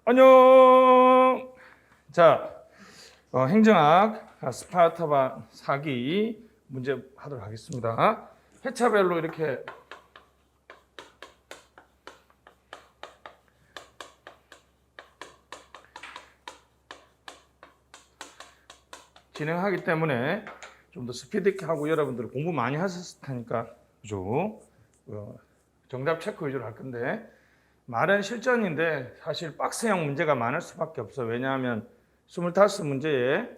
안녕. 자, 행정학 스파르타바 사기 문제 하도록 하겠습니다. 회차별로 이렇게 진행하기 때문에 좀 더 스피드 있게 하고 여러분들 공부 많이 하셨을 테니까 그죠? 정답 체크 위주로 할 건데 말은 실전인데 사실 박스형 문제가 많을 수밖에 없어. 왜냐하면 25문제에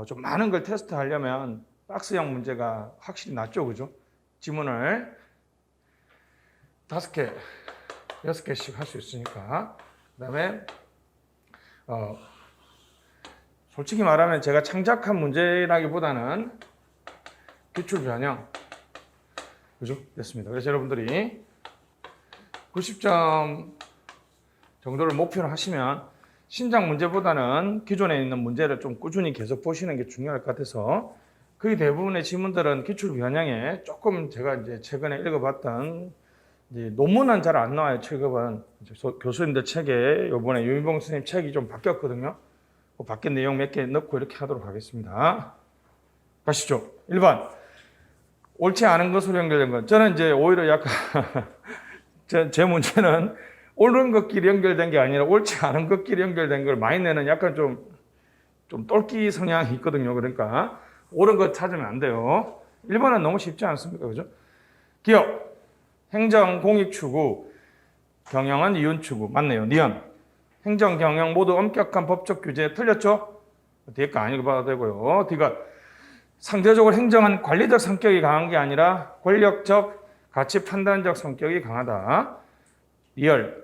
좀 많은 걸 테스트하려면 박스형 문제가 확실히 낫죠, 그죠? 지문을 5개, 6개씩 할 수 있으니까. 그 다음에 솔직히 말하면 제가 창작한 문제라기보다는 기출 변형, 그죠? 됐습니다. 그래서 여러분들이 90점 정도를 목표로 하시면 신작 문제보다는 기존에 있는 문제를 좀 꾸준히 계속 보시는 게 중요할 것 같아서 거의 대부분의 지문들은 기출 변형에 조금 제가 이제 최근에 읽어봤던 이제 논문은 잘 안 나와요. 최근은 교수님들 책에 이번에 유인봉 선생님 책이 좀 바뀌었거든요. 그 바뀐 내용 몇 개 넣고 이렇게 하도록 하겠습니다. 가시죠. 1번 옳지 않은 것으로 연결된 것. 저는 이제 오히려 약간 제 문제는 옳은 것끼리 연결된 게 아니라 옳지 않은 것끼리 연결된 걸 많이 내는 약간 좀 똘끼 성향이 있거든요. 그러니까 옳은 것 찾으면 안 돼요. 1번은 너무 쉽지 않습니까? 그죠? 기업, 행정, 공익추구, 경영은 이윤추구. 맞네요. 니은. 행정, 경영 모두 엄격한 법적 규제 틀렸죠? 뒤에 거 안 읽어봐도 되고요. 뒤가 상대적으로 행정은 관리적 성격이 강한 게 아니라 권력적, 가치 판단적 성격이 강하다. 2열,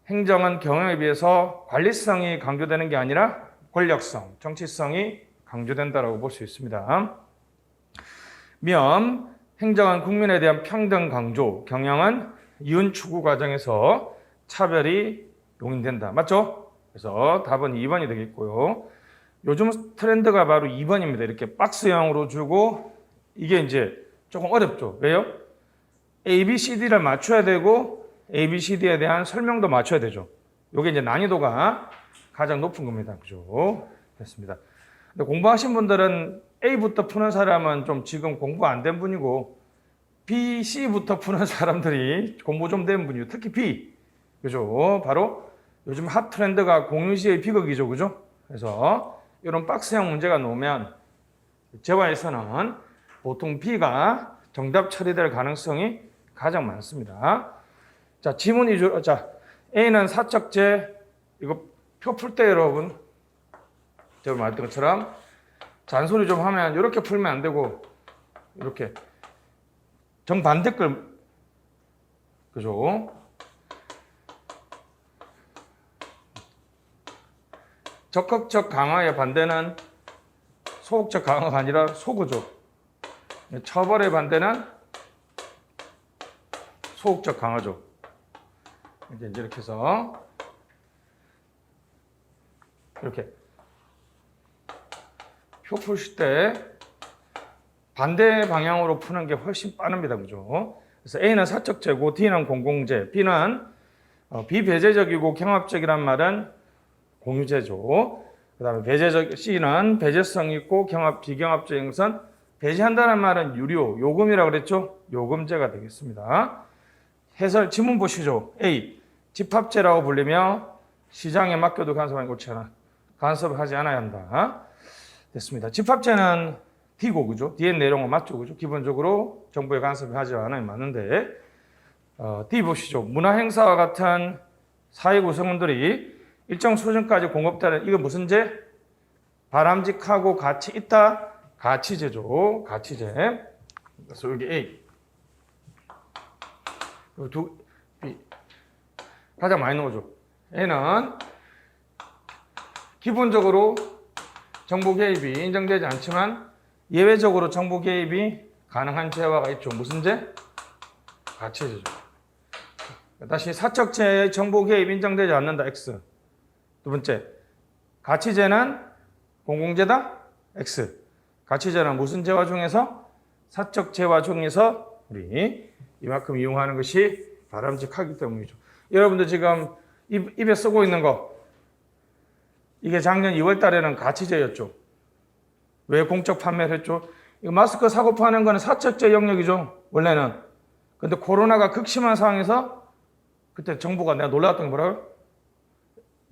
행정은 경영에 비해서 관리성이 강조되는 게 아니라 권력성, 정치성이 강조된다고 볼 수 있습니다. 면, 행정은 국민에 대한 평등 강조, 경영은 이윤 추구 과정에서 차별이 용인된다. 맞죠? 그래서 답은 2번이 되겠고요. 요즘 트렌드가 바로 2번입니다. 이렇게 박스형으로 주고 이게 이제 조금 어렵죠. 왜요? A, B, C, D를 맞춰야 되고 A, B, C, D에 대한 설명도 맞춰야 되죠. 이게 이제 난이도가 가장 높은 겁니다. 그죠? 됐습니다. 근데 공부하신 분들은 A부터 푸는 사람은 좀 지금 공부 안 된 분이고 B, C부터 푸는 사람들이 공부 좀 된 분이요. 특히 B. 그죠? 바로 요즘 핫 트렌드가 공유시의 비극이죠. 그죠? 그래서 이런 박스형 문제가 나오면 재화에서는 보통 B가 정답 처리될 가능성이 가장 많습니다. 자, 지문 위주로, 자, A는 사적제, 이거 표 풀 때 여러분, 제가 말했던 것처럼 잔소리 좀 하면 이렇게 풀면 안 되고, 이렇게 정반대 걸, 그죠? 적극적 강화의 반대는 소극적 강화가 아니라 소구조. 처벌의 반대는 소극적 강화죠. 이제 이렇게 해서 이렇게 표 풀실 때 반대 방향으로 푸는 게 훨씬 빠릅니다. 그죠? 그래서 A는 사적제고 D는 공공재, B는 비배제적이고 경합적이란 말은 공유제죠. 그 다음에 배제적, C는 배제성 있고 비경합적인 것은 배제한다는 말은 유료, 요금이라고 그랬죠? 요금제가 되겠습니다. 해설 지문 보시죠. A. 집합제라고 불리며 시장에 맡겨도 간섭하는 게 옳지 않아. 간섭을 하지 않아야 한다. 됐습니다. 집합제는 D고, 그죠? D의 내용은 맞죠, 그죠? 기본적으로 정부에 간섭을 하지 않아야 맞는데, D 보시죠. 문화행사와 같은 사회 구성원들이 일정 수준까지 공급되는, 이거 무슨 제? 바람직하고 가치 있다? 가치제죠. 가치제. 그래서 여기 A. B. 가장 많이 나오죠. A는 기본적으로 정부 개입이 인정되지 않지만 예외적으로 정부 개입이 가능한 재화가 있죠. 무슨 제? 가치제죠. 다시 사적제의 정부 개입 인정되지 않는다. X. 두 번째, 가치제는 공공재다. X. 가치제는 무슨 재화 중에서? 사적 재화 중에서 우리 이만큼 이용하는 것이 바람직하기 때문이죠. 여러분들 지금 입에 쓰고 있는 거 이게 작년 2월 달에는 가치제였죠. 왜 공적 판매를 했죠? 이거 마스크 사고 파는 거는 사적제 영역이죠. 원래는. 근데 코로나가 극심한 상황에서 그때 정부가 내가 놀랐던 게 뭐라고요?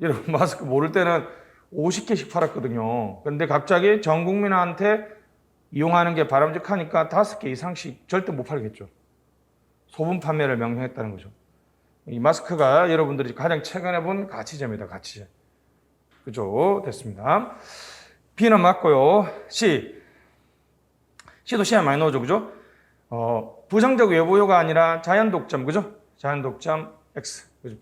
여러분 마스크 모를 때는 50개씩 팔았거든요. 근데 갑자기 전 국민한테 이용하는 게 바람직하니까 5개 이상씩 절대 못 팔겠죠. 소분 판매를 명령했다는 거죠. 이 마스크가 여러분들이 가장 최근에 본 가치제입니다. 가치제. 그죠? 됐습니다. B는 맞고요. C도 시험에 많이 나오죠. 그죠? 부정적 외부 요가 아니라 자연 독점. 그죠? 자연 독점 X. 그죠?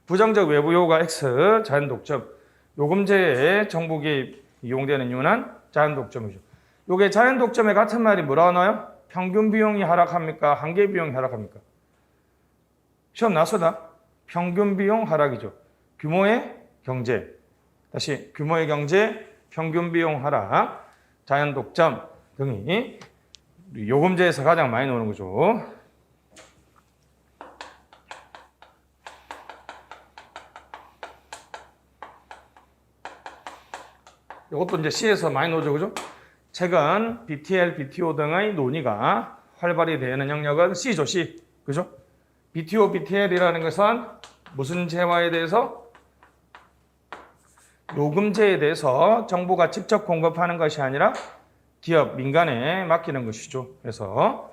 부정적 외부 요가 X. 자연 독점. 요금제에 정부 개입 이용되는 이유는 자연 독점이죠. 요게 자연 독점의 같은 말이 뭐라고 나와요? 평균 비용이 하락합니까? 한계 비용이 하락합니까? 시험 나서다. 평균 비용 하락이죠. 규모의 경제. 다시 규모의 경제, 평균 비용 하락, 자연 독점 등이 요금제에서 가장 많이 나오는 거죠. 이것도 이제 C에서 많이 나오죠. 그죠? 최근 BTL, BTO 등의 논의가 활발히 되는 영역은 C죠. C. 그죠? BTO, BTL이라는 것은 무슨 재화에 대해서? 요금제에 대해서 정부가 직접 공급하는 것이 아니라 기업, 민간에 맡기는 것이죠. 그래서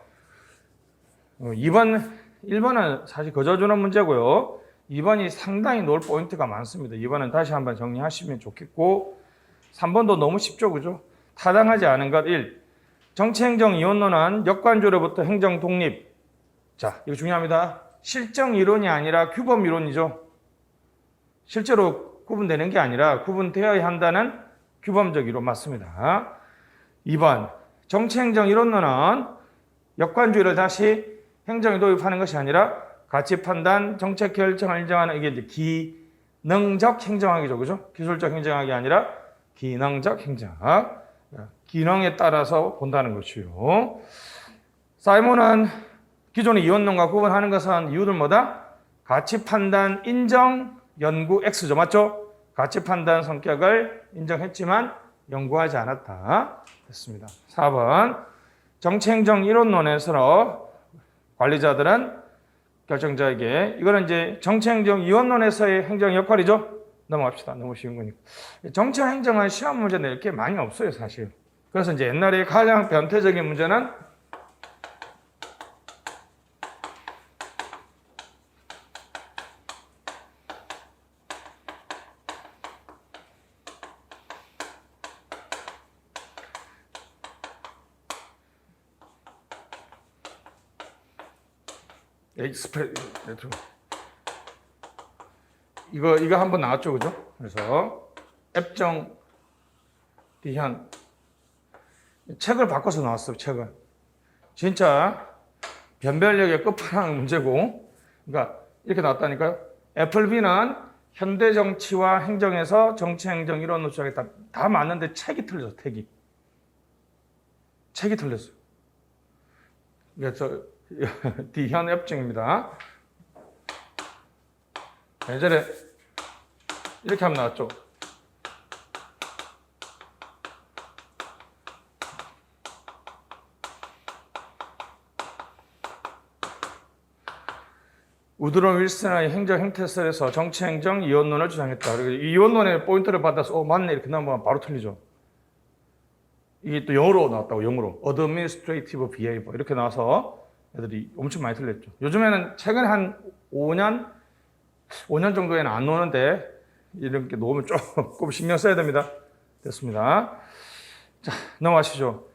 1번은 사실 거저주는 문제고요. 2번이 상당히 놓을 포인트가 많습니다. 2번은 다시 한번 정리하시면 좋겠고 3번도 너무 쉽죠. 그죠? 타당하지 않은 것 1. 정치행정 이원론은 역관조로부터 행정 독립. 자, 이거 중요합니다. 실정 이론이 아니라 규범 이론이죠. 실제로 구분되는 게 아니라 구분되어야 한다는 규범적 이론 맞습니다. 2번. 정치행정 이론론은 역관주의를 다시 행정에 도입하는 것이 아니라 가치 판단, 정책 결정을 인정하는 이게 이제 기능적 행정학이죠. 그죠? 기술적 행정학이 아니라 기능적 행정학. 기능에 따라서 본다는 것이요. 사이먼은 기존의 이원론과 구분하는 것은 이유들 뭐다? 가치 판단, 인정, 연구 X죠. 맞죠? 가치 판단 성격을 인정했지만 연구하지 않았다. 됐습니다. 4번. 정치행정 이론론에서 관리자들은 결정자에게 이거는 이제 정치행정 이원론에서의 행정 역할이죠. 넘어갑시다. 너무 쉬운 거니까. 정치행정은 시험 문제 낼 게 많이 없어요, 사실. 그래서 이제 옛날에 가장 변태적인 문제는 이거 한번 나왔죠, 그죠? 그래서 앱정 D현 책을 바꿔서 나왔어요. 책을 진짜 변별력의 끝판왕 문제고, 그러니까 이렇게 나왔다니까요. 애플비는 현대 정치와 행정에서 정치 행정 이론 노출하게 다 맞는데 책이 틀렸어. 책이 틀렸어요. 그래서 D현 앱정입니다. 예전에 이렇게 하면 나왔죠. 우드로 윌슨의 행정 행태설에서 정치 행정 이원론을 주장했다. 그리고 이원론의 포인트를 받아서 맞네 이렇게 나오면 바로 틀리죠. 이게 또 영어로 나왔다고. 영어로 administrative behavior 이렇게 나와서 애들이 엄청 많이 틀렸죠. 요즘에는 최근 한 5년 정도에는 안 노는데 이런 게 놓으면 조금 신경 써야 됩니다. 됐습니다. 자, 넘어가시죠.